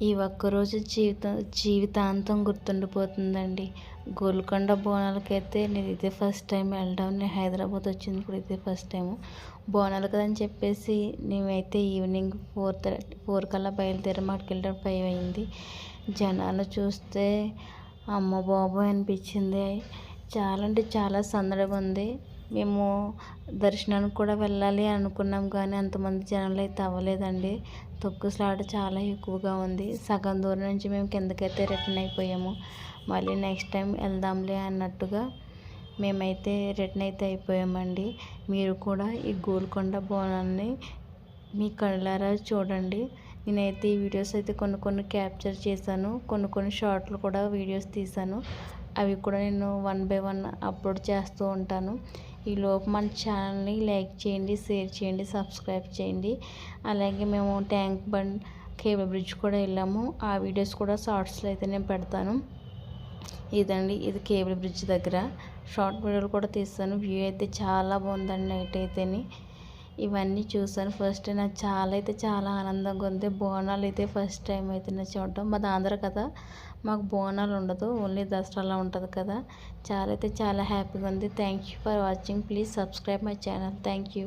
ఈ ఒక్కరోజు జీవితాంతం గుర్తుండిపోతుందండి. గోల్కొండ బోనాలకైతే నేను ఇదే ఫస్ట్ టైం వెళ్ళడం. నేను హైదరాబాద్ వచ్చింది కూడా ఇదే ఫస్ట్ టైము. బోనాలు కదని చెప్పేసి మేమైతే ఈవినింగ్ 4 కల్లా బయలుదేరి మాకు వెళ్ళేటప్పుడు 5 అయింది. జనాలు చూస్తే అమ్మ బాబోయ్ అనిపించింది. చాలా అంటే చాలా సందడిగా ఉంది. మేము దర్శనానికి కూడా వెళ్ళాలి అనుకున్నాం కానీ అంతమంది జనాలు అయితే అవ్వలేదండి. తొక్కుసలాట చాలా ఎక్కువగా ఉంది. సగం దూరం నుంచి మేము కిందకైతే రిటర్న్ అయిపోయాము. మళ్ళీ నెక్స్ట్ టైం వెళ్దాంలే అన్నట్టుగా మేమైతే రిటర్న్ అయితే అయిపోయామండి. మీరు కూడా ఈ గోల్కొండ బోనాన్ని మీ కళ్ళారా చూడండి. నేనైతే ఈ వీడియోస్ అయితే కొన్ని క్యాప్చర్ చేశాను. కొన్ని షార్ట్లు కూడా వీడియోస్ తీశాను. అవి కూడా నేను 1 బై 1 అప్లోడ్ చేస్తూ ఉంటాను. ఈలోపు మన ఛానల్ని లైక్ చేయండి, షేర్ చేయండి, సబ్స్క్రైబ్ చేయండి. అలాగే మేము ట్యాంక్ బండ్ కేబుల్ బ్రిడ్జ్ కూడా వెళ్ళాము. ఆ వీడియోస్ కూడా షార్ట్స్లో అయితే నేను పెడతాను. ఇదండి, ఇది కేబుల్ బ్రిడ్జ్ దగ్గర షార్ట్ వీడియోలు కూడా తీస్తాను. వ్యూ అయితే చాలా బాగుందండి నైట్ అయితేని. ఇవన్నీ చూసాను ఫస్ట్. నాకు చాలా ఆనందంగా ఉంది. బోనాలు అయితే ఫస్ట్ టైం అయితే నేను చూడటం. మాది ఆంధ్ర కదా, మాకు బోనాలు ఉండదు, ఓన్లీ దసరాలో ఉంటుంది కదా. చాలా హ్యాపీగా ఉంది. Thank you for watching. Please subscribe my channel. Thank you.